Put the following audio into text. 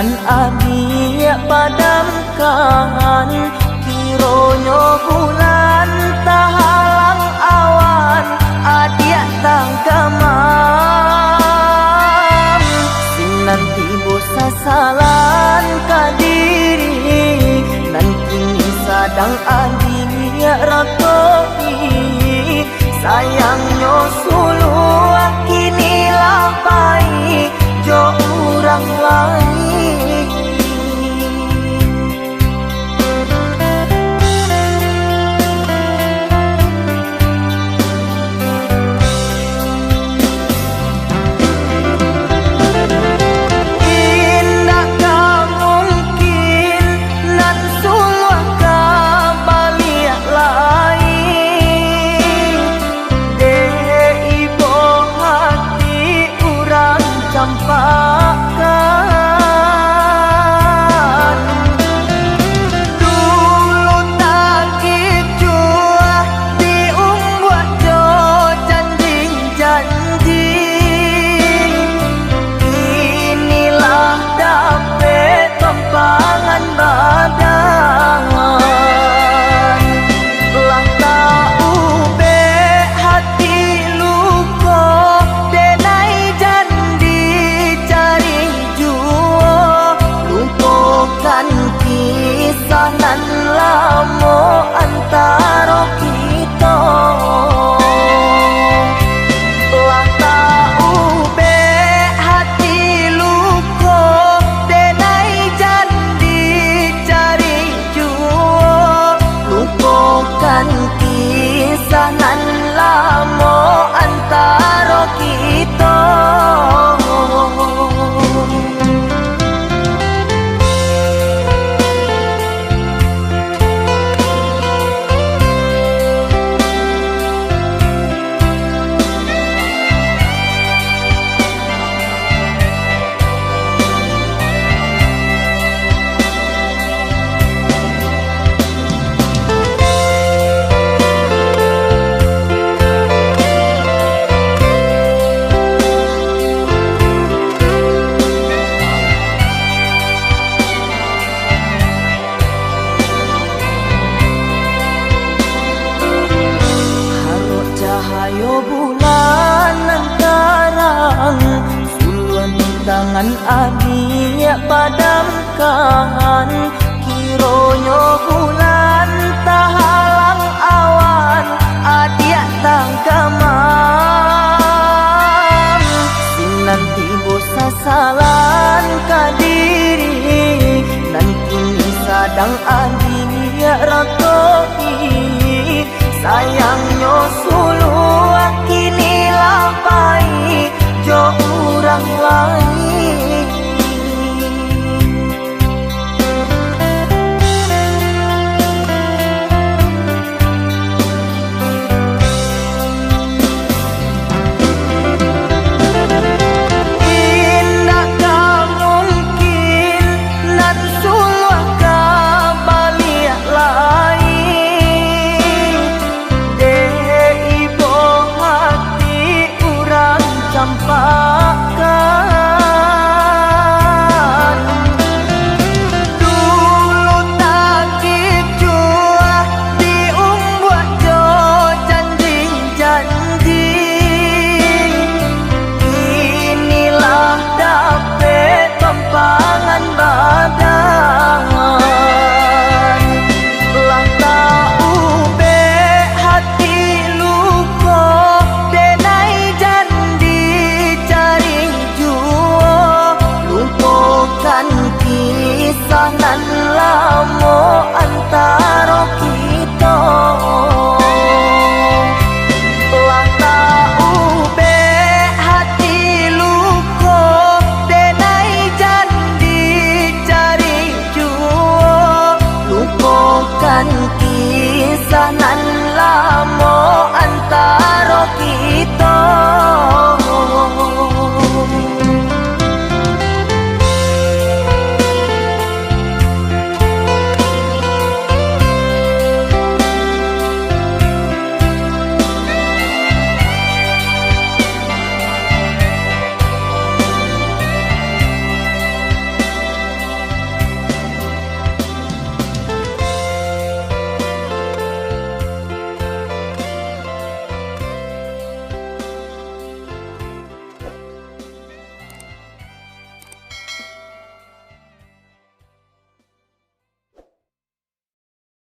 tangan adik padamkan, kironyo bulan tahalang awan, adik tanggamam. Sinan tibo sasalan kadiri, nan kini sadang adik rakoi. Sayangnya sulu kini lapai jo orang lain. Indakkah mungkin nan sulu kabaliak lain, deh ibu hati urang campakan. Dulu tak jua diumbuat jo janji-janji, inilah dapet tempangan badan. Lah tahu be hati luko denai jandi cari juo, lupakan kisah nan lamo antara kita. Lah tahu be hati luko denai jandi cari juo, lupakan kisah nan lamo antara kita. Cahayo bulan lantaran, suluan tangan adik padamkan, kironyo bulan tahalang awan, adik tanggamam. Sinan tibo sasalan kadiri, nan kini sadang adik rakoi. Sayangnya sulu kini lapai jo orang lain. Indakkah mungkin nan sulu kabaliak lain, deh ibu hati urang campakan. Dulu tak jua diumbuat jo janji-janji, inilah dapet tempangan badan. Lah tahu be hati luko denai jandi cari juo, lupakan kisah nan